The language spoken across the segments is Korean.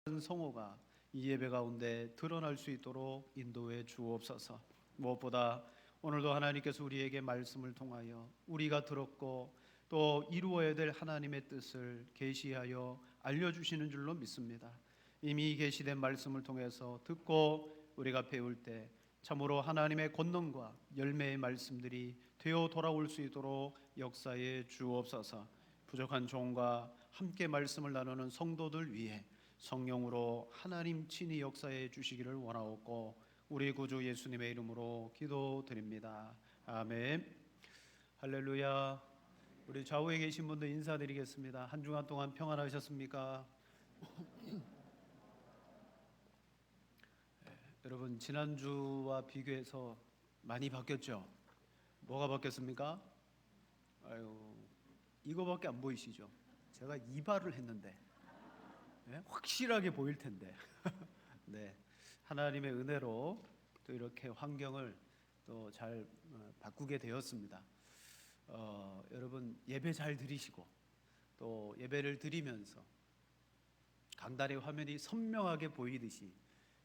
성호가 이 예배 가운데 드러날 수 있도록 인도해 주옵소서. 무엇보다 오늘도 하나님께서 우리에게 말씀을 통하여 우리가 들었고 또 이루어야 될 하나님의 뜻을 계시하여 알려주시는 줄로 믿습니다. 이미 계시된 말씀을 통해서 듣고 우리가 배울 때 참으로 하나님의 권능과 열매의 말씀들이 되어 돌아올 수 있도록 역사해 주옵소서. 부족한 종과 함께 말씀을 나누는 성도들 위해 성령으로 하나님 친히 역사해 주시기를 원하옵고 우리 구주 예수님의 이름으로 기도드립니다. 아멘. 할렐루야. 우리 좌우에 계신 분들 인사드리겠습니다. 한 주간 동안 평안하셨습니까? 여러분, 지난주와 비교해서 많이 바뀌었죠? 뭐가 바뀌었습니까? 이거밖에 안 보이시죠? 제가 이발을 했는데 확실하게 보일 텐데. 네, 하나님의 은혜로 또 이렇게 환경을 또 잘 바꾸게 되었습니다. 여러분 예배 잘 드리시고 또 예배를 드리면서 강단의 화면이 선명하게 보이듯이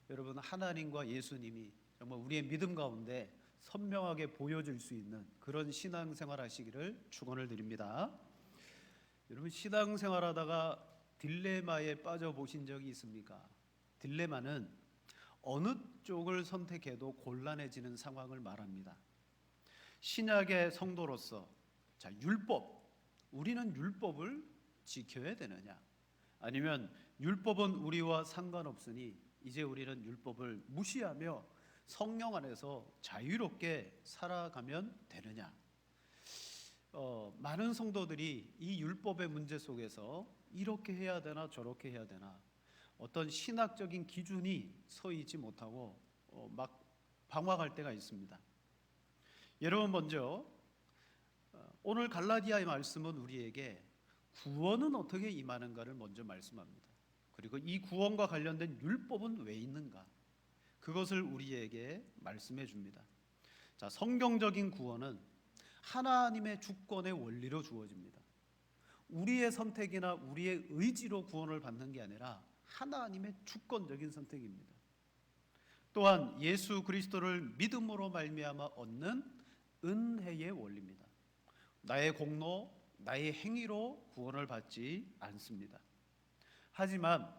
여러분 하나님과 예수님이 정말 우리의 믿음 가운데 선명하게 보여질 수 있는 그런 신앙생활 하시기를 축원을 드립니다. 여러분 신앙생활하다가 딜레마에 빠져보신 적이 있습니까? 딜레마는 어느 쪽을 선택해도 곤란해지는 상황을 말합니다. 신약의 성도로서 율법, 우리는 율법을 지켜야 되느냐? 아니면 율법은 우리와 상관없으니 이제 우리는 율법을 무시하며 성령 안에서 자유롭게 살아가면 되느냐? 많은 성도들이 이 율법의 문제 속에서 이렇게 해야 되나 저렇게 해야 되나 어떤 신학적인 기준이 서 있지 못하고 막 방황할 때가 있습니다. 여러분 먼저 오늘 갈라디아의 말씀은 우리에게 구원은 어떻게 임하는가를 먼저 말씀합니다. 그리고 이 구원과 관련된 율법은 왜 있는가 그것을 우리에게 말씀해 줍니다. 자, 성경적인 구원은 하나님의 주권의 원리로 주어집니다. 우리의 선택이나 우리의 의지로 구원을 받는 게 아니라 하나님의 주권적인 선택입니다. 또한 예수 그리스도를 믿음으로 말미암아 얻는 은혜의 원리입니다. 나의 공로, 나의 행위로 구원을 받지 않습니다. 하지만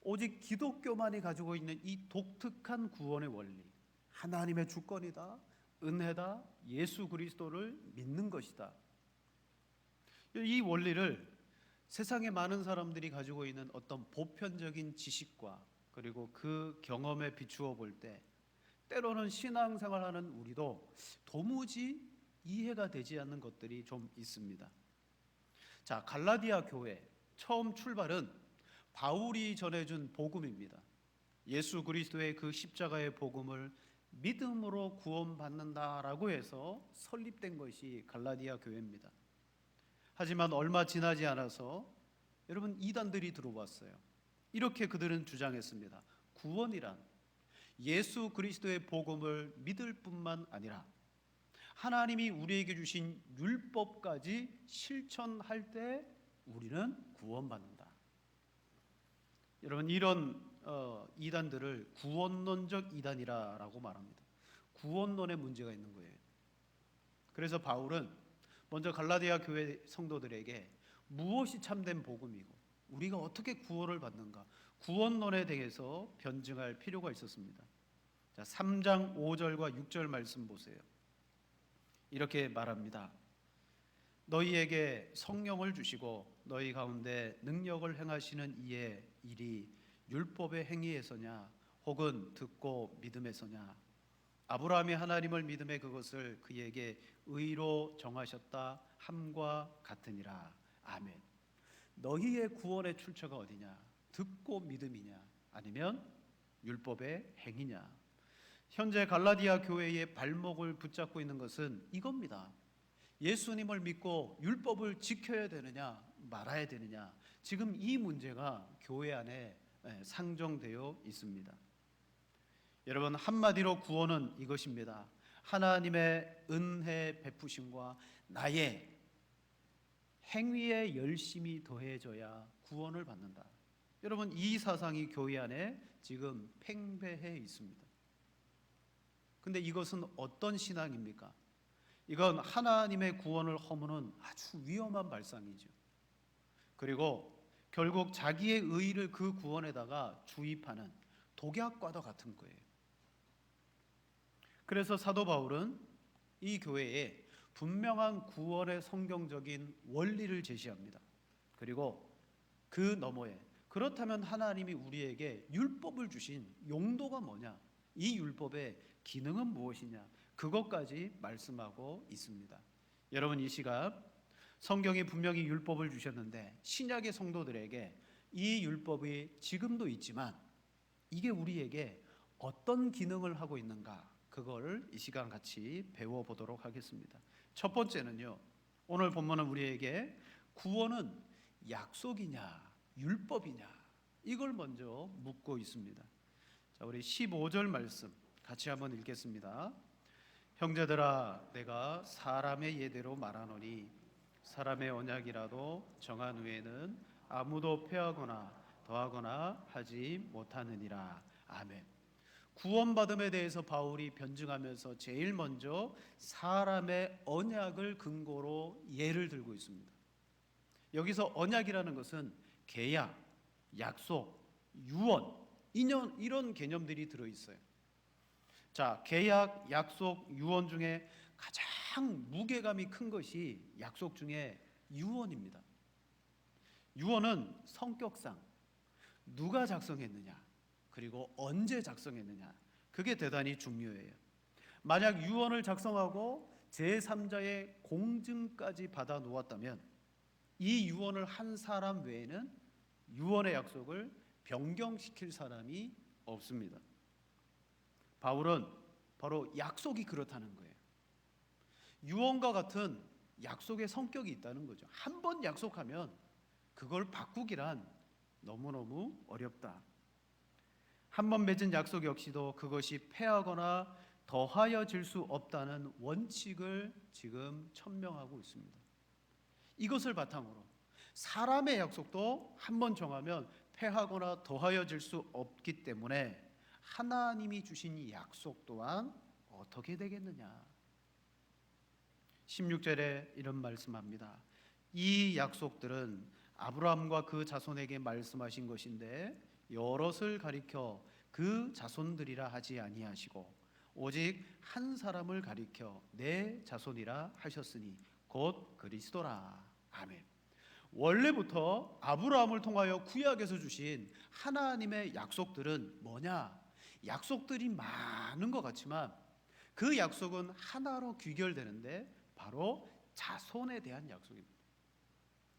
오직 기독교만이 가지고 있는 이 독특한 구원의 원리, 하나님의 주권이다, 은혜다, 예수 그리스도를 믿는 것이다. 이 원리를 세상의 많은 사람들이 가지고 있는 어떤 보편적인 지식과 그리고 그 경험에 비추어 볼 때 때로는 신앙생활하는 우리도 도무지 이해가 되지 않는 것들이 좀 있습니다. 자, 갈라디아 교회 처음 출발은 바울이 전해준 복음입니다. 예수 그리스도의 그 십자가의 복음을 믿음으로 구원받는다라고 해서 설립된 것이 갈라디아 교회입니다. 하지만 얼마 지나지 않아서 여러분 이단들이 들어왔어요. 이렇게 그들은 주장했습니다. 구원이란 예수 그리스도의 복음을 믿을 뿐만 아니라 하나님이 우리에게 주신 율법까지 실천할 때 우리는 구원받는다. 여러분 이런 이단들을 구원론적 이단이라고 말합니다. 구원론에 문제가 있는 거예요. 그래서 바울은 먼저 갈라디아 교회 성도들에게 무엇이 참된 복음이고 우리가 어떻게 구원을 받는가 구원론에 대해서 변증할 필요가 있었습니다. 자, 3장 5절과 6절 말씀 보세요. 이렇게 말합니다. 너희에게 성령을 주시고 너희 가운데 능력을 행하시는 이의 일이 율법의 행위에서냐 혹은 듣고 믿음에서냐 아브라함이 하나님을 믿음에 그것을 그에게 의로 정하셨다 함과 같으니라. 아멘. 너희의 구원의 출처가 어디냐? 듣고 믿음이냐? 아니면 율법의 행위냐? 현재 갈라디아 교회의 발목을 붙잡고 있는 것은 이겁니다. 예수님을 믿고 율법을 지켜야 되느냐 말아야 되느냐 지금 이 문제가 교회 안에 상정되어 있습니다. 여러분 한마디로 구원은 이것입니다. 하나님의 은혜 베푸심과 나의 행위에 열심히 더해져야 구원을 받는다. 여러분, 이 사상이 교회 안에 지금 팽배해 있습니다. 근데 이것은 어떤 신앙입니까? 이건 하나님의 구원을 허무는 아주 위험한 발상이죠. 그리고 결국 자기의 의의를 그 구원에다가 주입하는 독약과도 같은 거예요. 그래서 사도 바울은 이 교회에 분명한 구원의 성경적인 원리를 제시합니다. 그리고 그 너머에 그렇다면 하나님이 우리에게 율법을 주신 용도가 뭐냐? 이 율법의 기능은 무엇이냐? 그것까지 말씀하고 있습니다. 여러분, 이 시간 성경이 분명히 율법을 주셨는데 신약의 성도들에게 이 율법이 지금도 있지만 이게 우리에게 어떤 기능을 하고 있는가? 그걸 이 시간 같이 배워보도록 하겠습니다. 첫 번째는요, 오늘 본문은 우리에게 구원은 약속이냐 율법이냐 이걸 먼저 묻고 있습니다. 자, 우리 15절 말씀 같이 한번 읽겠습니다. 형제들아, 내가 사람의 예대로 말하노니 사람의 언약이라도 정한 후에는 아무도 폐하거나 더하거나 하지 못하느니라. 아멘. 구원받음에 대해서 바울이 변증하면서 제일 먼저 사람의 언약을 근거로 예를 들고 있습니다. 여기서 언약이라는 것은 계약, 약속, 유언, 인연 이런 개념들이 들어있어요. 자, 계약, 약속, 유언 중에 가장 무게감이 큰 것이 약속 중에 유언입니다. 유언은 성격상 누가 작성했느냐, 그리고 언제 작성했느냐, 그게 대단히 중요해요. 만약 유언을 작성하고 제3자의 공증까지 받아 놓았다면 이 유언을 한 사람 외에는 유언의 약속을 변경시킬 사람이 없습니다. 바울은 바로 약속이 그렇다는 거예요. 유언과 같은 약속의 성격이 있다는 거죠. 한 번 약속하면 그걸 바꾸기란 너무너무 어렵다. 한 번 맺은 약속 역시도 그것이 폐하거나 더하여질 수 없다는 원칙을 지금 천명하고 있습니다. 이것을 바탕으로 사람의 약속도 한 번 정하면 폐하거나 더하여질 수 없기 때문에 하나님이 주신 이 약속 또한 어떻게 되겠느냐. 16절에 이런 말씀합니다. 이 약속들은 아브라함과 그 자손에게 말씀하신 것인데 여럿을 가리켜 그 자손들이라 하지 아니하시고 오직 한 사람을 가리켜 내 자손이라 하셨으니 곧 그리스도라. 아멘. 원래부터 아브라함을 통하여 구약에서 주신 하나님의 약속들은 뭐냐? 약속들이 많은 것 같지만 그 약속은 하나로 귀결되는데 바로 자손에 대한 약속입니다.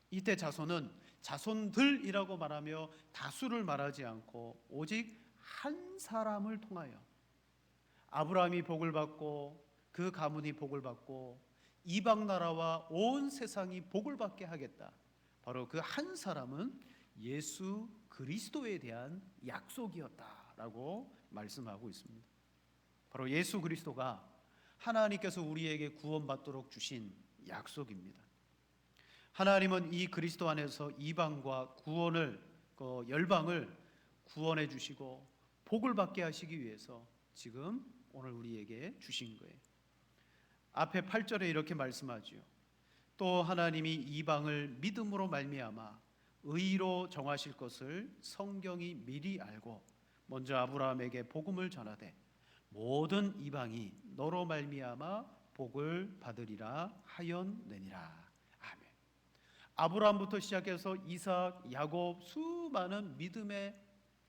이때 자손은 자손들이라고 말하며 다수를 말하지 않고 오직 한 사람을 통하여 아브라함이 복을 받고 그 가문이 복을 받고 이방 나라와 온 세상이 복을 받게 하겠다. 바로 그 한 사람은 예수 그리스도에 대한 약속이었다라고 말씀하고 있습니다. 바로 예수 그리스도가 하나님께서 우리에게 구원받도록 주신 약속입니다. 하나님은 이 그리스도 안에서 이방과 구원을 열방을 구원해 주시고 복을 받게 하시기 위해서 지금 오늘 우리에게 주신 거예요. 앞에 8절에 이렇게 말씀하지요. 또 하나님이 이방을 믿음으로 말미암아 의로 정하실 것을 성경이 미리 알고 먼저 아브라함에게 복음을 전하되 모든 이방이 너로 말미암아 복을 받으리라 하였느니라. 아멘. 아브라함부터 시작해서 이삭, 야곱 수많은 믿음의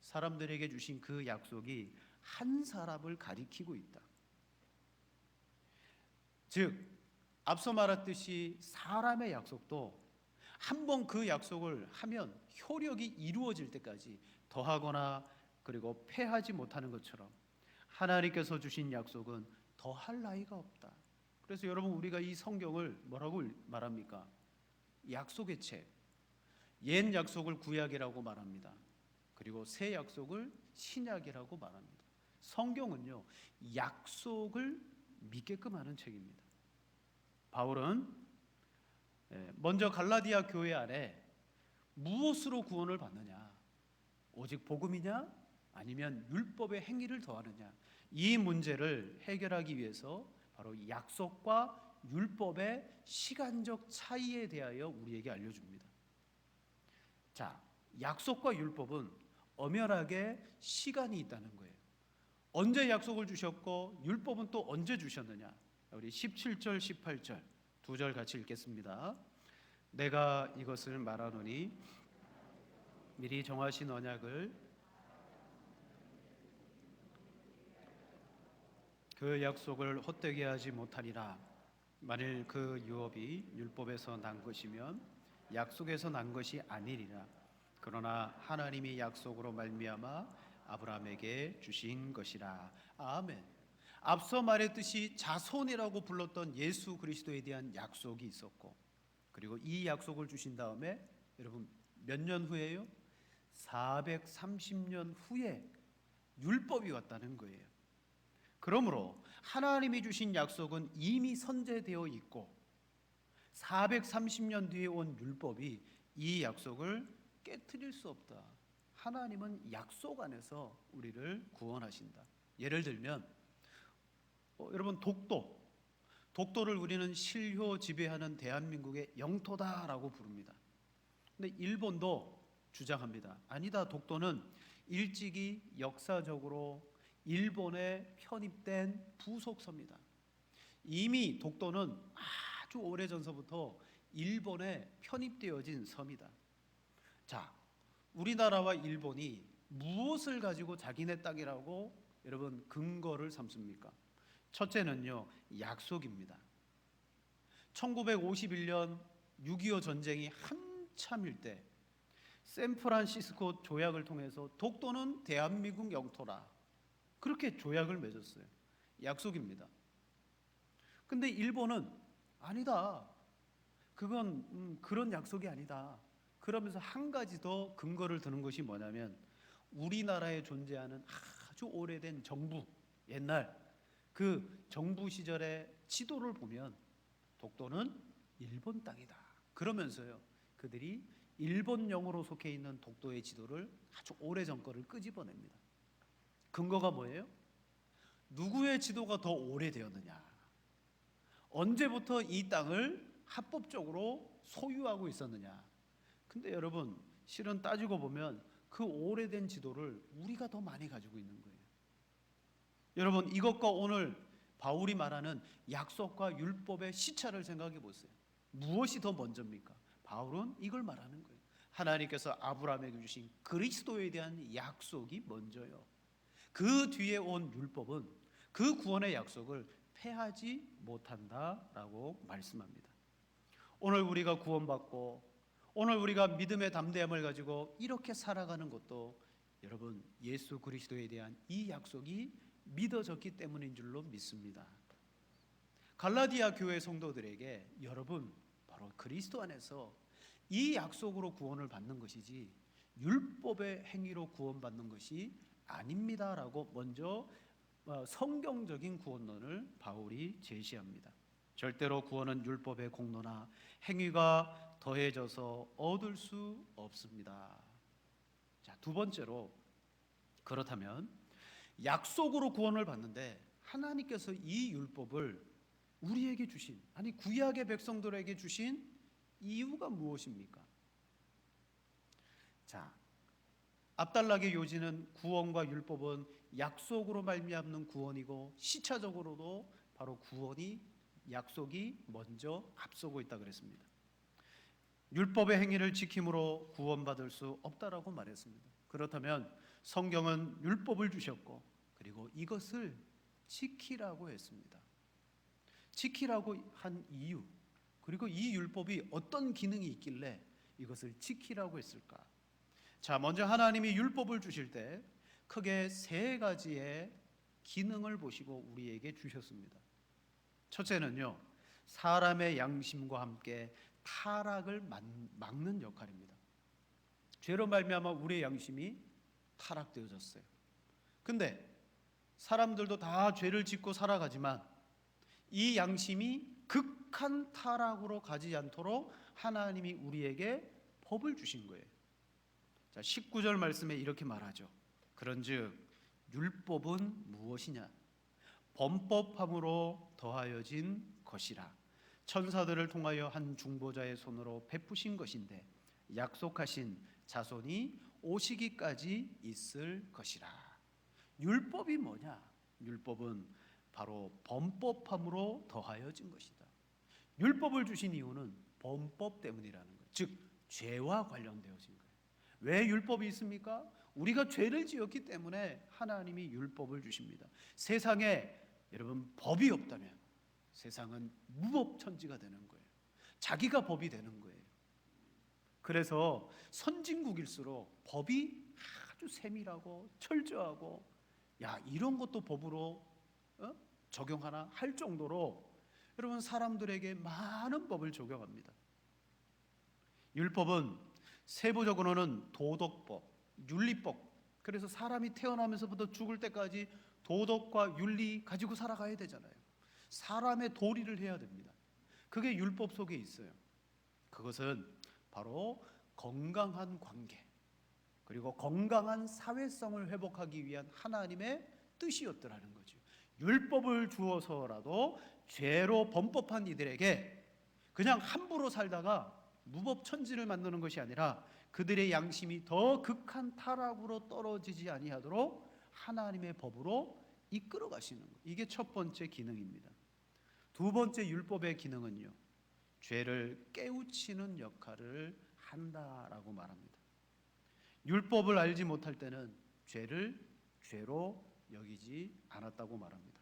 사람들에게 주신 그 약속이 한 사람을 가리키고 있다. 즉 앞서 말했듯이 사람의 약속도 한 번 그 약속을 하면 효력이 이루어질 때까지 더하거나 그리고 폐하지 못하는 것처럼 하나님께서 주신 약속은 더할 나위가 없다. 그래서 여러분 우리가 이 성경을 뭐라고 말합니까? 약속의 책. 옛 약속을 구약이라고 말합니다. 그리고 새 약속을 신약이라고 말합니다. 성경은요 약속을 믿게끔 하는 책입니다. 바울은 먼저 갈라디아 교회 안에 무엇으로 구원을 받느냐? 오직 복음이냐 아니면 율법의 행위를 더하느냐, 이 문제를 해결하기 위해서 바로 약속과 율법의 시간적 차이에 대하여 우리에게 알려줍니다. 자, 약속과 율법은 엄연하게 시간이 있다는 거예요. 언제 약속을 주셨고 율법은 또 언제 주셨느냐. 우리 17절 18절 두 절 같이 읽겠습니다. 내가 이것을 말하노니 미리 정하신 언약을 그 약속을 헛되게 하지 못하리라. 만일 그 유업이 율법에서 난 것이면 약속에서 난 것이 아니리라. 그러나 하나님이 약속으로 말미암아 아브라함에게 주신 것이라. 아멘. 앞서 말했듯이 자손이라고 불렀던 예수 그리스도에 대한 약속이 있었고, 그리고 이 약속을 주신 다음에 여러분 몇 년 후에요? 430년 후에 율법이 왔다는 거예요. 그러므로 하나님이 주신 약속은 이미 선제되어 있고 430년 뒤에 온 율법이 이 약속을 깨트릴 수 없다. 하나님은 약속 안에서 우리를 구원하신다. 예를 들면 여러분 독도를 우리는 실효 지배하는 대한민국의 영토다라고 부릅니다. 근데 일본도 주장합니다. 아니다, 독도는 일찍이 역사적으로 일본에 편입된 부속서입니다. 이미 독도는 아주 오래전서부터 일본에 편입되어진 섬이다. 자, 우리나라와 일본이 무엇을 가지고 자기네 땅이라고 여러분 근거를 삼습니까? 첫째는요, 약속입니다. 1951년 6.25 전쟁이 한참일 때 샌프란시스코 조약을 통해서 독도는 대한민국 영토라, 그렇게 조약을 맺었어요. 약속입니다. 근데 일본은 아니다, 그건 그런 약속이 아니다. 그러면서 한 가지 더 근거를 드는 것이 뭐냐면 우리나라에 존재하는 아주 오래된 정부, 옛날 그 정부 시절의 지도를 보면 독도는 일본 땅이다. 그러면서요, 그들이 일본령으로 속해 있는 독도의 지도를 아주 오래전 거를 끄집어냅니다. 근거가 뭐예요? 누구의 지도가 더 오래되었느냐, 언제부터 이 땅을 합법적으로 소유하고 있었느냐. 근데 여러분 실은 따지고 보면 그 오래된 지도를 우리가 더 많이 가지고 있는 거예요. 여러분 이것과 오늘 바울이 말하는 약속과 율법의 시차를 생각해 보세요. 무엇이 더 먼저입니까? 바울은 이걸 말하는 거예요. 하나님께서 아브라함에게 주신 그리스도에 대한 약속이 먼저요. 그 뒤에 온 율법은 그 구원의 약속을 패하지 못한다라고 말씀합니다. 오늘 우리가 구원받고 오늘 우리가 믿음의 담대함을 가지고 이렇게 살아가는 것도 여러분 예수 그리스도에 대한 이 약속이 믿어졌기 때문인 줄로 믿습니다. 갈라디아 교회 성도들에게 여러분 바로 그리스도 안에서 이 약속으로 구원을 받는 것이지 율법의 행위로 구원받는 것이 아닙니다라고 먼저 성경적인 구원론을 바울이 제시합니다. 절대로 구원은 율법의 공로나 행위가 더해져서 얻을 수 없습니다. 자, 두 번째로, 그렇다면 약속으로 구원을 받는데 하나님께서 이 율법을 우리에게 주신, 아니 구약의 백성들에게 주신 이유가 무엇입니까? 자, 앞달락의 요지는 구원과 율법은 약속으로 말미암는 구원이고 시차적으로도 바로 구원이 약속이 먼저 앞서고 있다 그랬습니다. 율법의 행위를 지킴으로 구원받을 수 없다라고 말했습니다. 그렇다면 성경은 율법을 주셨고 그리고 이것을 지키라고 했습니다. 지키라고 한 이유, 그리고 이 율법이 어떤 기능이 있길래 이것을 지키라고 했을까? 자, 먼저 하나님이 율법을 주실 때 크게 세 가지의 기능을 보시고 우리에게 주셨습니다. 첫째는요, 사람의 양심과 함께 타락을 막는 역할입니다. 죄로 말미암아 우리의 양심이 타락되어졌어요. 근데 사람들도 다 죄를 짓고 살아가지만 이 양심이 극한 타락으로 가지 않도록 하나님이 우리에게 법을 주신 거예요. 자, 19절 말씀에 이렇게 말하죠. 그런즉 율법은 무엇이냐? 범법함으로 더하여진 것이라. 천사들을 통하여 한 중보자의 손으로 베푸신 것인데 약속하신 자손이 오시기까지 있을 것이라. 율법이 뭐냐? 율법은 바로 범법함으로 더하여진 것이다. 율법을 주신 이유는 범법 때문이라는 거예요. 즉 죄와 관련되어진 거예요. 왜 율법이 있습니까? 우리가 죄를 지었기 때문에 하나님이 율법을 주십니다. 세상에 여러분 법이 없다면 세상은 무법천지가 되는 거예요. 자기가 법이 되는 거예요. 그래서 선진국일수록 법이 아주 세밀하고 철저하고 이런 것도 법으로 적용하나 할 정도로 여러분 사람들에게 많은 법을 적용합니다. 율법은 세부적으로는 도덕법, 윤리법. 그래서 사람이 태어나면서부터 죽을 때까지 도덕과 윤리 가지고 살아가야 되잖아요. 사람의 도리를 해야 됩니다. 그게 율법 속에 있어요. 그것은 바로 건강한 관계 그리고 건강한 사회성을 회복하기 위한 하나님의 뜻이었더라는 거죠. 율법을 주어서라도 죄로 범법한 이들에게 그냥 함부로 살다가 무법천지를 만드는 것이 아니라 그들의 양심이 더 극한 타락으로 떨어지지 아니하도록 하나님의 법으로 이끌어 가시는 것. 이게 첫 번째 기능입니다. 두 번째 율법의 기능은요, 죄를 깨우치는 역할을 한다라고 말합니다. 율법을 알지 못할 때는 죄를 죄로 여기지 않았다고 말합니다.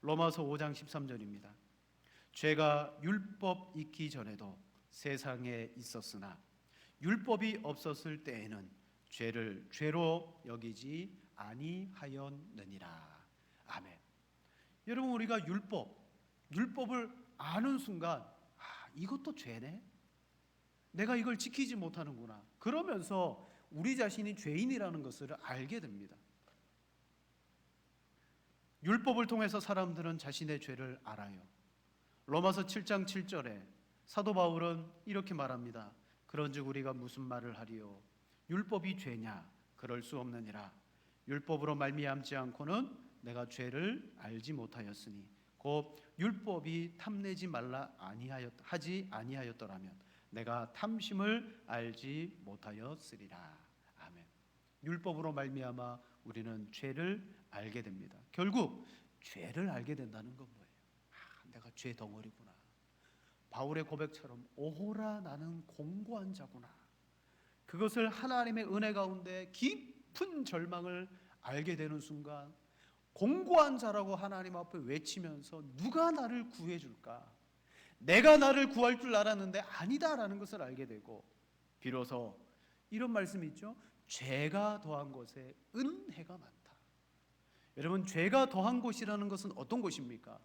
로마서 5장 13절입니다. 죄가 율법 있기 전에도 세상에 있었으나 율법이 없었을 때에는 죄를 죄로 여기지 아니하였느니라. 아멘. 여러분, 우리가 율법을 아는 순간 이것도 죄네? 내가 이걸 지키지 못하는구나. 그러면서 우리 자신이 죄인이라는 것을 알게 됩니다. 율법을 통해서 사람들은 자신의 죄를 알아요. 로마서 7장 7절에 사도 바울은 이렇게 말합니다. 그런즉 우리가 무슨 말을 하리요? 율법이 죄냐? 그럴 수 없느니라. 율법으로 말미암지 않고는 내가 죄를 알지 못하였으니 곧 율법이 탐내지 말라 하지 아니하였더라면 내가 탐심을 알지 못하였으리라. 아멘. 율법으로 말미암아 우리는 죄를 알게 됩니다. 결국 죄를 알게 된다는 건 뭐예요? 내가 죄 덩어리구나. 바울의 고백처럼 오호라 나는 공고한 자구나. 그것을 하나님의 은혜 가운데 깊은 절망을 알게 되는 순간 공고한 자라고 하나님 앞에 외치면서 누가 나를 구해줄까? 내가 나를 구할 줄 알았는데 아니다라는 것을 알게 되고 비로소 이런 말씀이 있죠. 죄가 더한 곳에 은혜가 많다. 여러분, 죄가 더한 곳이라는 것은 어떤 곳입니까?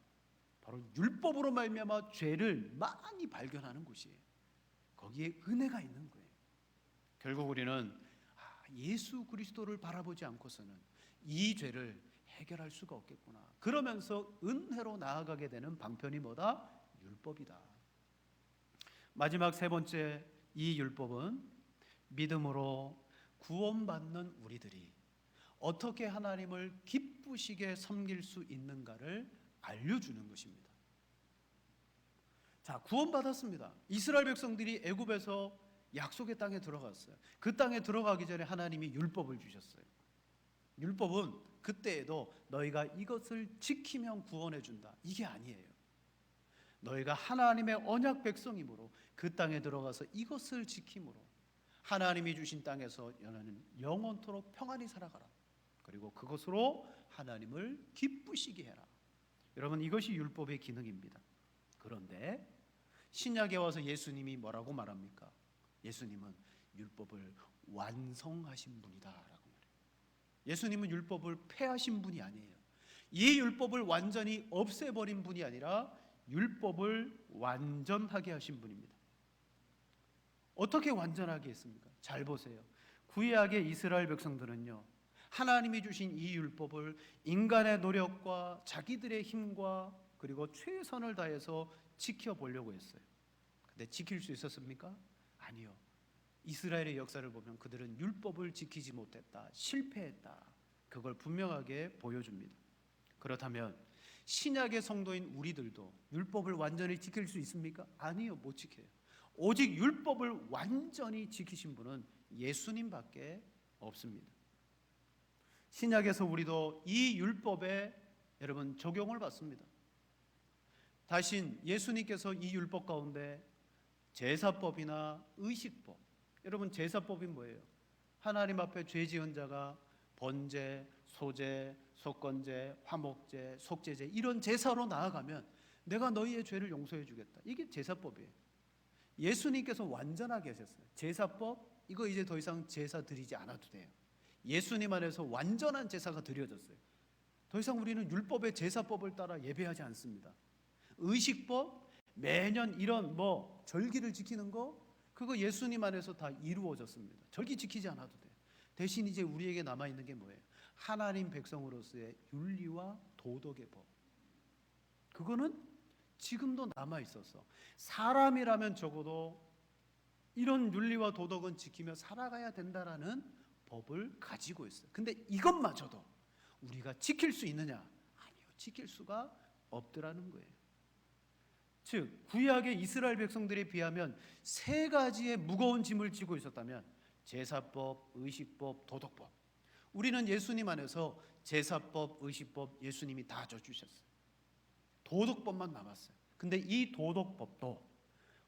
바로 율법으로 말미암아 죄를 많이 발견하는 곳이에요. 거기에 은혜가 있는 거예요. 결국 우리는 예수 그리스도를 바라보지 않고서는 이 죄를 해결할 수가 없겠구나. 그러면서 은혜로 나아가게 되는 방편이 뭐다? 율법이다. 마지막 세 번째, 이 율법은 믿음으로 구원받는 우리들이 어떻게 하나님을 기쁘시게 섬길 수 있는가를 알려주는 것입니다. 자, 구원받았습니다. 이스라엘 백성들이 애굽에서 약속의 땅에 들어갔어요. 그 땅에 들어가기 전에 하나님이 율법을 주셨어요. 율법은 그때에도 너희가 이것을 지키면 구원해 준다, 이게 아니에요. 너희가 하나님의 언약 백성이므로 그 땅에 들어가서 이것을 지킴으로 하나님이 주신 땅에서 영원토록 평안히 살아가라. 그리고 그것으로 하나님을 기쁘시게 해라. 여러분, 이것이 율법의 기능입니다. 그런데 신약에 와서 예수님이 뭐라고 말합니까? 예수님은 율법을 완성하신 분이다라고 말해요. 예수님은 율법을 폐하신 분이 아니에요. 이 율법을 완전히 없애버린 분이 아니라 율법을 완전하게 하신 분입니다. 어떻게 완전하게 했습니까? 잘 보세요. 구약의 이스라엘 백성들은요, 하나님이 주신 이 율법을 인간의 노력과 자기들의 힘과 그리고 최선을 다해서 지켜보려고 했어요. 근데 지킬 수 있었습니까? 아니요. 이스라엘의 역사를 보면 그들은 율법을 지키지 못했다, 실패했다, 그걸 분명하게 보여줍니다. 그렇다면 신약의 성도인 우리들도 율법을 완전히 지킬 수 있습니까? 아니요, 못 지켜요. 오직 율법을 완전히 지키신 분은 예수님밖에 없습니다. 신약에서 우리도 이 율법에 여러분 적용을 받습니다. 다신 예수님께서 이 율법 가운데 제사법이나 의식법, 여러분 제사법이 뭐예요? 하나님 앞에 죄 지은 자가 번제, 소제, 속건제, 화목제, 속죄제 이런 제사로 나아가면 내가 너희의 죄를 용서해 주겠다. 이게 제사법이에요. 예수님께서 완전하게 하셨어요. 제사법 이거 이제 더 이상 제사 드리지 않아도 돼요. 예수님 안에서 완전한 제사가 드려졌어요. 더 이상 우리는 율법의 제사법을 따라 예배하지 않습니다. 의식법 매년 이런 절기를 지키는 거 그거 예수님 안에서 다 이루어졌습니다. 절기 지키지 않아도 돼요. 대신 이제 우리에게 남아 있는 게 뭐예요? 하나님 백성으로서의 윤리와 도덕의 법. 그거는 지금도 남아 있어서 사람이라면 적어도 이런 윤리와 도덕은 지키며 살아가야 된다라는 법을 가지고 있어요. 근데 이것마저도 우리가 지킬 수 있느냐? 아니요, 지킬 수가 없더라는 거예요. 즉 구약의 이스라엘 백성들에 비하면 세 가지의 무거운 짐을 지고 있었다면 제사법, 의식법, 도덕법. 우리는 예수님 안에서 제사법, 의식법 예수님이 다 져주셨어요. 도덕법만 남았어요. 근데 이 도덕법도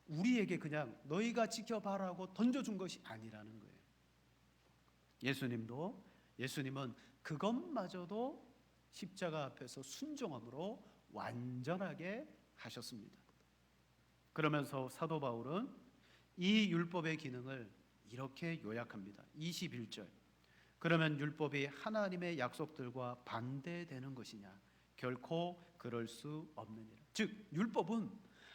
우리에게 그냥 너희가 지켜봐라고 던져준 것이 아니라는 거예요. 예수님은 그것마저도 십자가 앞에서 순종함으로 완전하게 하셨습니다. 그러면서 사도 바울은 이 율법의 기능을 이렇게 요약합니다. 21절. 그러면 율법이 하나님의 약속들과 반대되는 것이냐? 결코 그럴 수 없느니라. 즉 율법은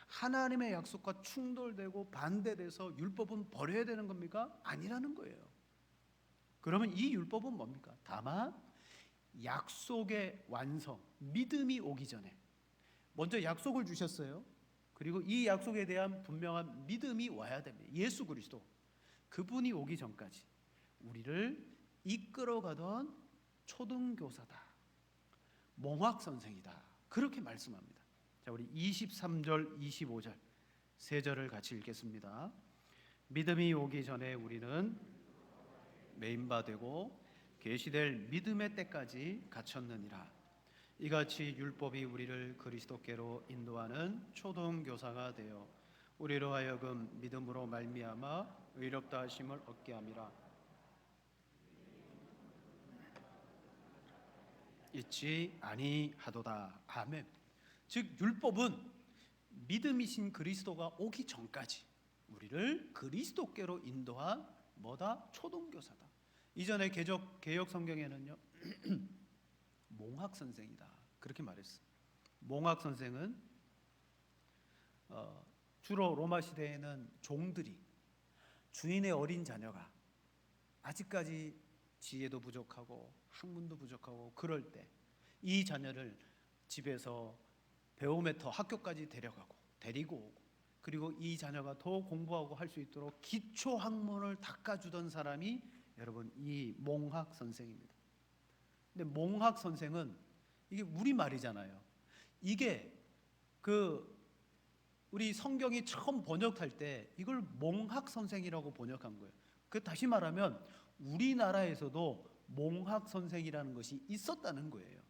하나님의 약속과 충돌되고 반대돼서 율법은 버려야 되는 겁니까? 아니라는 거예요. 그러면 이 율법은 뭡니까? 다만 약속의 완성, 믿음이 오기 전에 먼저 약속을 주셨어요. 그리고 이 약속에 대한 분명한 믿음이 와야 됩니다. 예수 그리스도 그분이 오기 전까지 우리를 이끌어가던 초등교사다, 몽학 선생이다, 그렇게 말씀합니다. 자, 우리 23절, 25절 세 절을 같이 읽겠습니다. 믿음이 오기 전에 우리는 메인바 되고 계시될 믿음의 때까지 갇혔느니라. 이같이 율법이 우리를 그리스도께로 인도하는 초등교사가 되어 우리로 하여금 믿음으로 말미암아 의롭다 하심을 얻게 함이라. 잊지 아니하도다. 아멘. 즉 율법은 믿음이신 그리스도가 오기 전까지 우리를 그리스도께로 인도한 뭐다? 초등교사다. 이전에 개역 성경에는요 몽학 선생이다 그렇게 말했어요. 몽학 선생은 주로 로마 시대에는 종들이 주인의 어린 자녀가 아직까지 지혜도 부족하고 학문도 부족하고 그럴 때 이 자녀를 집에서 배움에 더 학교까지 데려가고 데리고 오고 그리고 이 자녀가 더 공부하고 할 수 있도록 기초 학문을 닦아주던 사람이 여러분 이 몽학 선생입니다. 근데 몽학 선생은 이게 우리말이잖아요. 이게 우리 성경이 처음 번역할 때 이걸 몽학 선생이라고 번역한 거예요. 다시 말하면 우리나라에서도 몽학 선생이라는 것이 있었다는 거예요.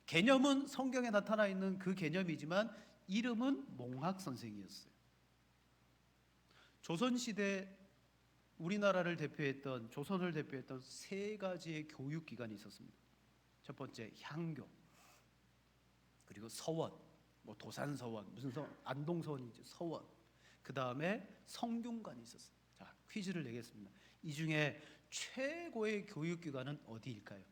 개념은 성경에 나타나 있는 그 개념이지만 이름은 몽학 선생이었어요. 조선시대 우리나라를 대표했던 조선을 대표했던 세 가지의 교육기관이 있었습니다. 첫 번째 향교, 그리고 서원, 도산서원, 무슨 안동서원이죠, 서원. 그 다음에 성균관이 있었어요. 자, 퀴즈를 내겠습니다. 이 중에 최고의 교육기관은 어디일까요?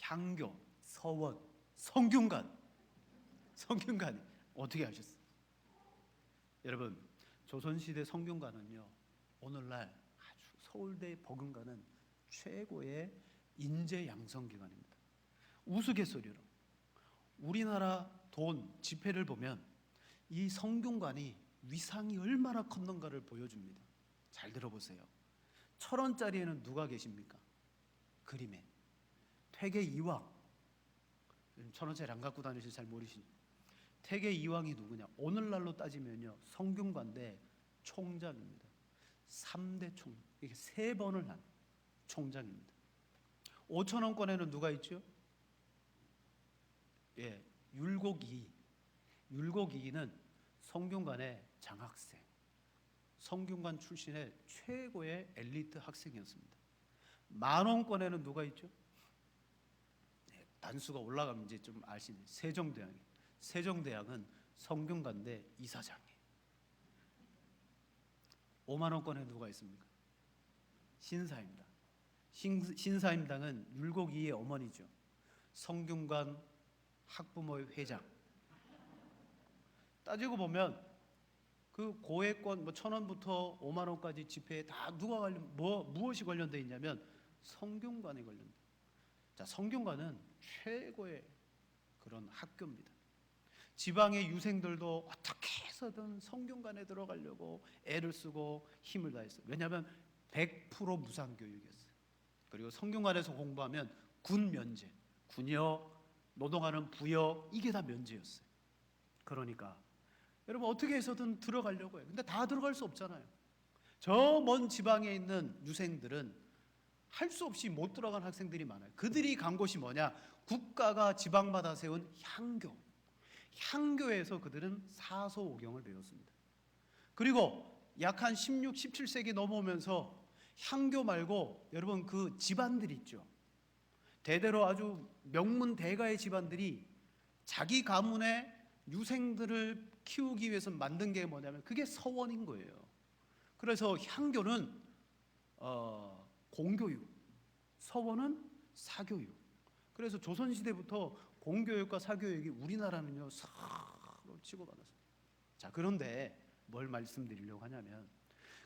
향교, 서원, 성균관. 성균관이 어떻게 아셨어요? 여러분, 조선시대 성균관은요 오늘날 아주 서울대 버금가는 최고의 인재 양성기관입니다. 우스갯소리로 우리나라 돈 지폐를 보면 이 성균관이 위상이 얼마나 컸는가를 보여줍니다. 잘 들어보세요. 1,000원짜리에는 누가 계십니까? 그림에 퇴계 이황. 1,000원짜리 안 갖고 다니셔서 잘 모르시죠. 퇴계 이황이 누구냐? 오늘날로 따지면요, 성균관대 총장입니다. 3대 총, 이게 3번을 한 총장입니다. 5,000원권에는 누가 있죠? 예, 율곡이. 율곡이는 성균관의 장학생, 성균관 출신의 최고의 엘리트 학생이었습니다. 10,000원권에는 누가 있죠? 네, 단수가 올라가면 이제 좀 아시네. 세종대왕이. 세종대왕은 성균관대 이사장이에요. 50,000원권에 누가 있습니까? 신사임당. 신사임당은 율곡이의 어머니죠. 성균관 학부모의 회장. 따지고 보면 그 고액권 1,000원부터 50,000원까지 지폐에 다 누가 무엇이 관련되어 있냐면 성균관에 관련돼. 자, 성균관은 최고의 그런 학교입니다. 지방의 유생들도 어떻게 해서든 성균관에 들어가려고 애를 쓰고 힘을 다했어요. 왜냐하면 100% 무상교육이었어요. 그리고 성균관에서 공부하면 군 면제, 군역, 노동하는 부역, 이게 다 면제였어요. 그러니까 여러분 어떻게 해서든 들어가려고 해요. 근데 다 들어갈 수 없잖아요. 저 먼 지방에 있는 유생들은 할 수 없이 못 들어간 학생들이 많아요. 그들이 간 곳이 뭐냐? 국가가 지방마다 세운 향교. 향교에서 그들은 사소오경을 배웠습니다. 그리고 약 한 16, 17세기 넘어오면서 향교 말고 여러분 그 집안들 있죠. 대대로 아주 명문대가의 집안들이 자기 가문의 유생들을 키우기 위해서 만든 게 뭐냐면 그게 서원인 거예요. 그래서 향교는 공교육, 서원은 사교육. 그래서 조선시대부터 공교육과 사교육이 우리나라는요 서로 치고받았어요. 자, 그런데 뭘 말씀드리려고 하냐면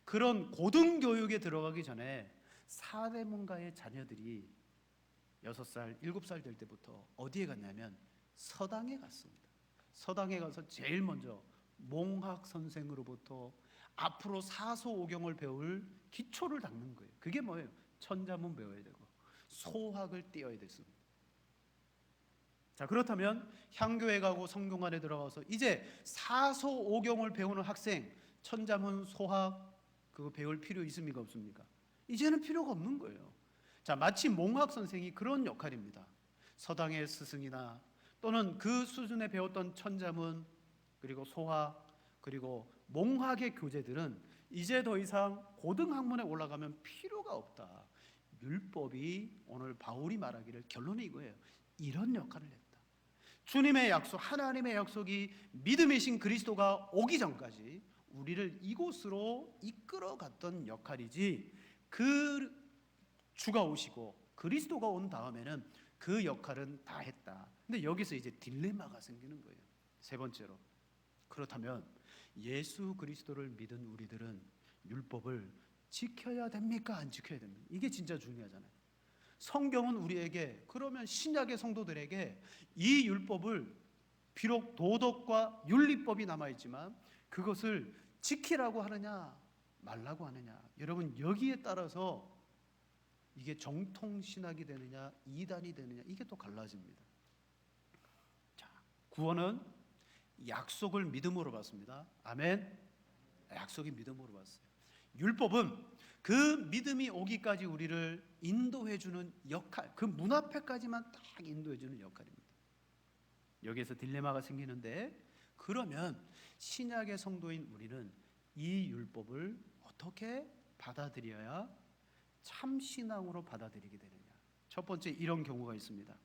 그런 고등교육에 들어가기 전에 사대문가의 자녀들이 6살, 7살 될 때부터 어디에 갔냐면 서당에 갔습니다. 서당에 가서 제일 먼저 몽학 선생으로부터 앞으로 사소오경을 배울 기초를 닦는 거예요. 그게 뭐예요? 천자문 배워야 되고 소학을 띄어야 됐습니다. 자, 그렇다면 향교에 가고 성균관에 들어가서 이제 사소오경을 배우는 학생, 천자문, 소학 그거 배울 필요 있습니까? 없습니까? 이제는 필요가 없는 거예요. 자, 마치 몽학 선생이 그런 역할입니다. 서당의 스승이나 또는 그 수준에 배웠던 천자문 그리고 소학 그리고 몽학의 교재들은 이제 더 이상 고등학문에 올라가면 필요가 없다. 율법이 오늘 바울이 말하기를 결론이 이거예요. 이런 역할을 했다. 주님의 약속, 하나님의 약속이 믿음이신 그리스도가 오기 전까지 우리를 이곳으로 이끌어갔던 역할이지 그 주가 오시고 그리스도가 온 다음에는 그 역할은 다 했다. 근데 여기서 이제 딜레마가 생기는 거예요. 세 번째로, 그렇다면 예수 그리스도를 믿은 우리들은 율법을 지켜야 됩니까? 안 지켜야 됩니까? 이게 진짜 중요하잖아요. 성경은 우리에게, 그러면 신약의 성도들에게 이 율법을 비록 도덕과 윤리법이 남아있지만 그것을 지키라고 하느냐 말라고 하느냐, 여러분 여기에 따라서 이게 정통신학이 되느냐 이단이 되느냐 이게 또 갈라집니다. 자, 구원은 약속을 믿음으로 받습니다. 아멘. 약속이 믿음으로 받았어요. 율법은 그 믿음이 오기까지 우리를 인도해 주는 역할, 그 문 앞에까지만 딱 인도해 주는 역할입니다. 여기에서 딜레마가 생기는데, 그러면 신약의 성도인 우리는 이 율법을 어떻게 받아들여야 참 신앙으로 받아들이게 되느냐? 첫 번째, 이런 경우가 있습니다.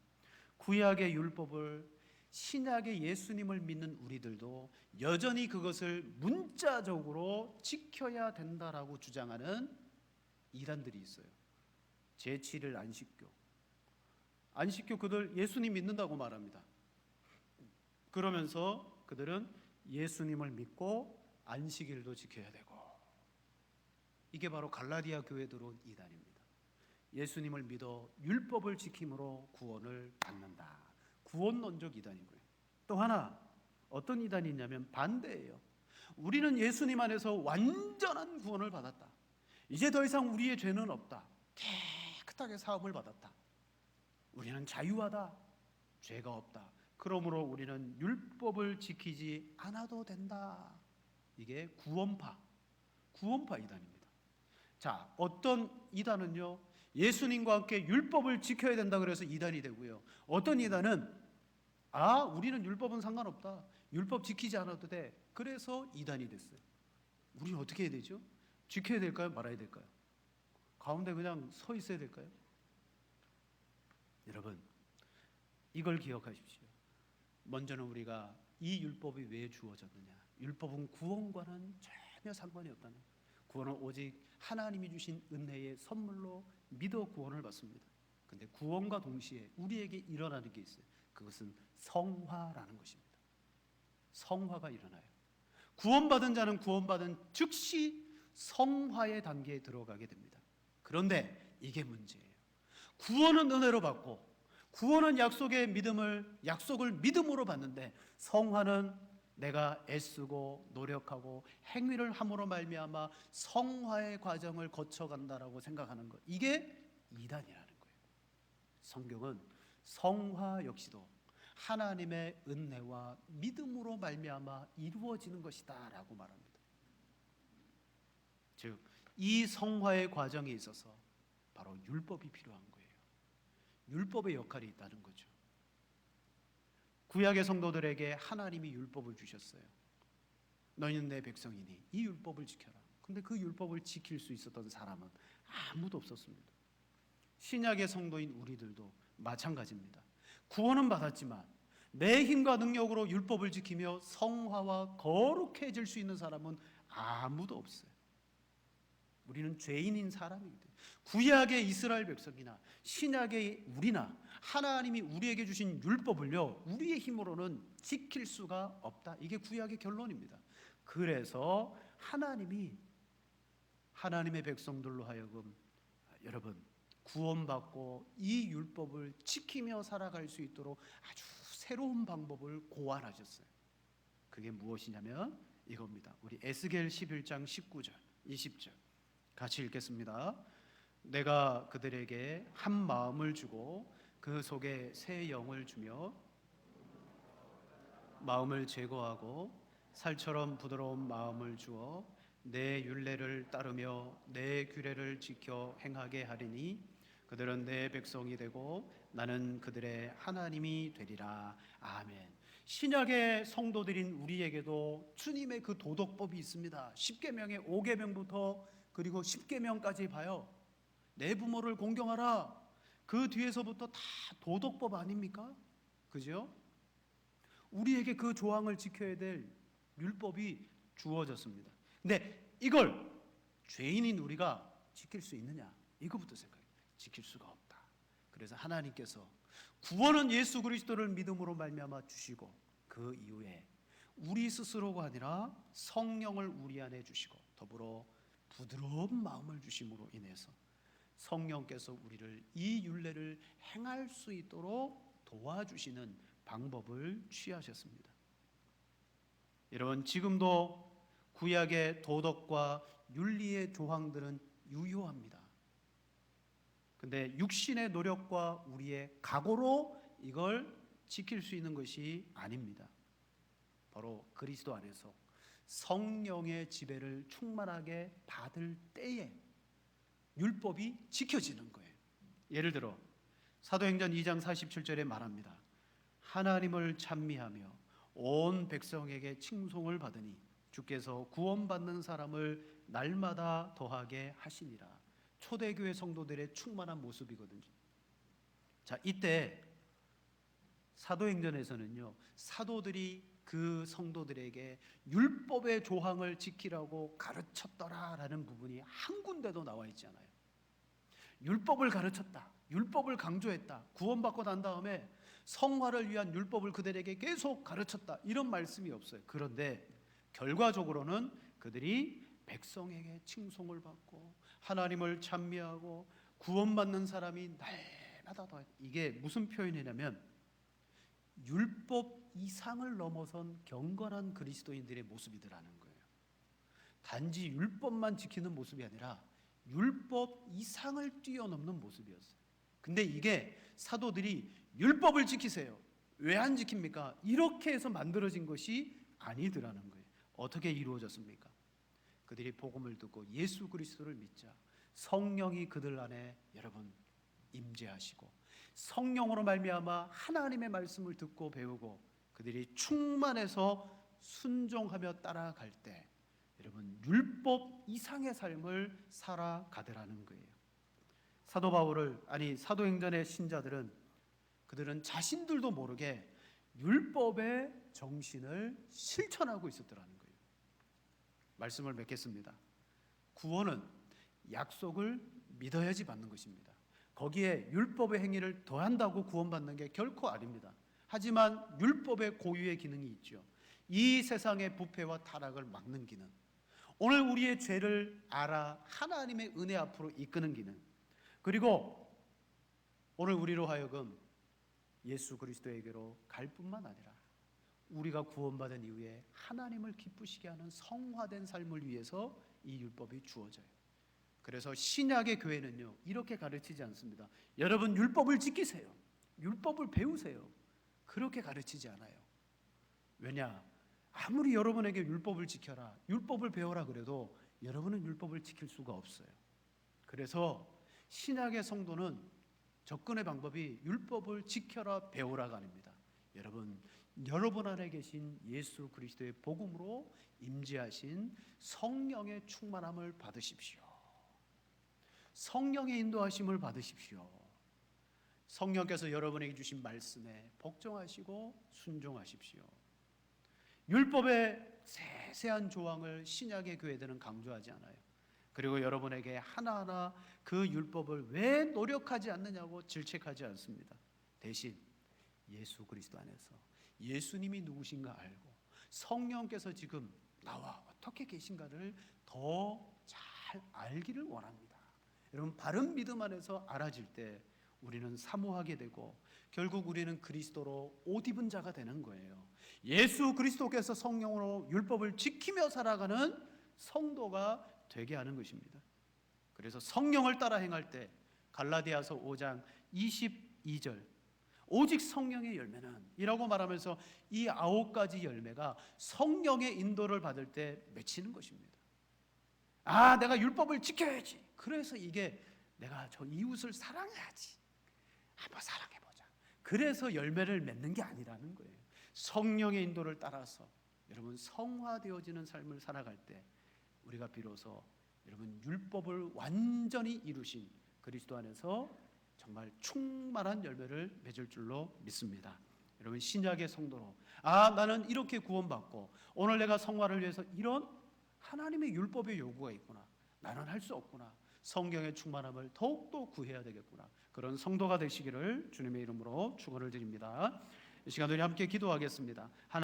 구약의 율법을 신약의 예수님을 믿는 우리들도 여전히 그것을 문자적으로 지켜야 된다라고 주장하는 이단들이 있어요. 제7일 안식교 그들 예수님 믿는다고 말합니다. 그러면서 그들은 예수님을 믿고 안식일도 지켜야 되고, 이게 바로 갈라디아 교회에 들어온 이단입니다. 예수님을 믿어 율법을 지킴으로 구원을 받는다. 구원론적 이단인 거예요. 또 하나 어떤 이단이 있냐면 반대예요. 우리는 예수님 안에서 완전한 구원을 받았다. 이제 더 이상 우리의 죄는 없다. 깨끗하게 사함을 받았다. 우리는 자유하다. 죄가 없다. 그러므로 우리는 율법을 지키지 않아도 된다. 이게 구원파 이단입니다. 자, 어떤 이단은요, 예수님과 함께 율법을 지켜야 된다 그래서 이단이 되고요, 어떤 이단은 우리는 율법은 상관없다. 율법 지키지 않아도 돼. 그래서 이단이 됐어요. 우리는 어떻게 해야 되죠? 지켜야 될까요? 말아야 될까요? 가운데 그냥 서 있어야 될까요? 여러분, 이걸 기억하십시오. 먼저는 우리가 이 율법이 왜 주어졌느냐? 율법은 구원과는 전혀 상관이 없다는 거예요. 구원은 오직 하나님이 주신 은혜의 선물로 믿어 구원을 받습니다. 근데 구원과 동시에 우리에게 일어나는 게 있어요. 그것은 성화라는 것입니다. 성화가 일어나요. 구원받은 자는 구원받은 즉시 성화의 단계에 들어가게 됩니다. 그런데 이게 문제예요. 구원은 은혜로 받고, 구원은 약속을 믿음으로 받는데, 성화는 내가 애쓰고 노력하고 행위를 함으로 말미암아 성화의 과정을 거쳐간다라고 생각하는 것, 이게 이단이라는 거예요. 성경은 성화 역시도 하나님의 은혜와 믿음으로 말미암아 이루어지는 것이다라고 말합니다. 즉, 이 성화의 과정에 있어서 바로 율법이 필요한 거예요. 율법의 역할이 있다는 거죠. 구약의 성도들에게 하나님이 율법을 주셨어요. 너희는 내 백성이니 이 율법을 지켜라. 근데 그 율법을 지킬 수 있었던 사람은 아무도 없었습니다. 신약의 성도인 우리들도 마찬가지입니다. 구원은 받았지만 내 힘과 능력으로 율법을 지키며 성화와 거룩해질 수 있는 사람은 아무도 없어요. 우리는 죄인인 사람이거든요. 구약의 이스라엘 백성이나 신약의 우리나 하나님이 우리에게 주신 율법을요, 우리의 힘으로는 지킬 수가 없다. 이게 구약의 결론입니다. 그래서 하나님의 백성들로 하여금, 여러분, 구원받고 이 율법을 지키며 살아갈 수 있도록 아주 새로운 방법을 고안하셨어요. 그게 무엇이냐면 이겁니다. 우리 에스겔 11장 19절 20절 같이 읽겠습니다. 내가 그들에게 한 마음을 주고 그 속에 새 영을 주며 마음을 제거하고 살처럼 부드러운 마음을 주어 내 율례를 따르며 내 규례를 지켜 행하게 하리니 그들은 내 백성이 되고 나는 그들의 하나님이 되리라. 아멘. 신약의 성도들인 우리에게도 주님의 그 도덕법이 있습니다. 10계명의 5계명부터 그리고 10계명까지 봐요. 내 부모를 공경하라. 그 뒤에서부터 다 도덕법 아닙니까? 그죠? 우리에게 그 조항을 지켜야 될 율법이 주어졌습니다. 근데 이걸 죄인인 우리가 지킬 수 있느냐? 이거부터 생각해요. 지킬 수가 없다. 그래서 하나님께서 구원은 예수 그리스도를 믿음으로 말미암아 주시고, 그 이후에 우리 스스로가 아니라 성령을 우리 안에 주시고 더불어 부드러운 마음을 주심으로 인해서 성령께서 우리를 이 율례를 행할 수 있도록 도와주시는 방법을 취하셨습니다. 여러분, 지금도 구약의 도덕과 윤리의 조항들은 유효합니다. 근데 육신의 노력과 우리의 각오로 이걸 지킬 수 있는 것이 아닙니다. 바로 그리스도 안에서 성령의 지배를 충만하게 받을 때에 율법이 지켜지는 거예요. 예를 들어 사도행전 2장 47절에 말합니다. 하나님을 찬미하며 온 백성에게 칭송을 받으니 주께서 구원받는 사람을 날마다 더하게 하시니라. 초대교회 성도들의 충만한 모습이거든요. 자, 이때 사도행전에서는요, 사도들이 그 성도들에게 율법의 조항을 지키라고 가르쳤더라라는 부분이 한 군데도 나와 있지 않아요. 율법을 가르쳤다, 율법을 강조했다, 구원받고 난 다음에 성화를 위한 율법을 그들에게 계속 가르쳤다, 이런 말씀이 없어요. 그런데 결과적으로는 그들이 백성에게 칭송을 받고 하나님을 찬미하고 구원받는 사람이 날마다 더, 이게 무슨 표현이냐면 율법 이상을 넘어선 경건한 그리스도인들의 모습이더라는 거예요. 단지 율법만 지키는 모습이 아니라 율법 이상을 뛰어넘는 모습이었어요. 근데 이게 사도들이 율법을 지키세요. 왜 안 지킵니까? 이렇게 해서 만들어진 것이 아니더라는 거예요. 어떻게 이루어졌습니까? 그들이 복음을 듣고 예수 그리스도를 믿자 성령이 그들 안에 여러분 임재하시고 성령으로 말미암아 하나님의 말씀을 듣고 배우고 그들이 충만해서 순종하며 따라갈 때 여러분 율법 이상의 삶을 살아가더라는 거예요. 사도행전의 신자들은 그들은 자신들도 모르게 율법의 정신을 실천하고 있었더라는 거예요. 말씀을 맺겠습니다. 구원은 약속을 믿어야지 받는 것입니다. 거기에 율법의 행위를 더한다고 구원받는 게 결코 아닙니다. 하지만 율법의 고유의 기능이 있죠. 이 세상의 부패와 타락을 막는 기능, 오늘 우리의 죄를 알아 하나님의 은혜 앞으로 이끄는 기능, 그리고 오늘 우리로 하여금 예수 그리스도에게로 갈 뿐만 아니라 우리가 구원받은 이후에 하나님을 기쁘시게 하는 성화된 삶을 위해서 이 율법이 주어져요. 그래서 신약의 교회는요 이렇게 가르치지 않습니다. 여러분 율법을 지키세요, 율법을 배우세요, 그렇게 가르치지 않아요. 왜냐? 아무리 여러분에게 율법을 지켜라, 율법을 배워라 그래도 여러분은 율법을 지킬 수가 없어요. 그래서 신약의 성도는 접근의 방법이 율법을 지켜라 배우라가 아닙니다. 여러분 안에 계신 예수 그리스도의 복음으로 임재하신 성령의 충만함을 받으십시오. 성령의 인도하심을 받으십시오. 성령께서 여러분에게 주신 말씀에 복종하시고 순종하십시오. 율법의 세세한 조항을 신약의 교회들은 강조하지 않아요. 그리고 여러분에게 하나하나 그 율법을 왜 노력하지 않느냐고 질책하지 않습니다. 대신 예수 그리스도 안에서 예수님이 누구신가 알고 성령께서 지금 나와 어떻게 계신가를 더 잘 알기를 원합니다. 여러분 바른 믿음 안에서 알아질 때 우리는 사모하게 되고 결국 우리는 그리스도로 옷 입은 자가 되는 거예요. 예수 그리스도께서 성령으로 율법을 지키며 살아가는 성도가 되게 하는 것입니다. 그래서 성령을 따라 행할 때 갈라디아서 5장 22절 오직 성령의 열매는 이라고 말하면서 이 9가지 열매가 성령의 인도를 받을 때 맺히는 것입니다. 내가 율법을 지켜야지, 그래서 이게 내가 저 이웃을 사랑해야지, 한번 사랑해보자, 그래서 열매를 맺는 게 아니라는 거예요. 성령의 인도를 따라서 여러분 성화되어지는 삶을 살아갈 때 우리가 비로소 여러분 율법을 완전히 이루신 그리스도 안에서 정말 충만한 열매를 맺을 줄로 믿습니다. 여러분 신약의 성도로 나는 이렇게 구원받고 오늘 내가 성화를 위해서 이런 하나님의 율법의 요구가 있구나, 나는 할 수 없구나, 성경의 충만함을 더욱더 구해야 되겠구나, 그런 성도가 되시기를 주님의 이름으로 축원을 드립니다. 이 시간 우리 함께 기도하겠습니다.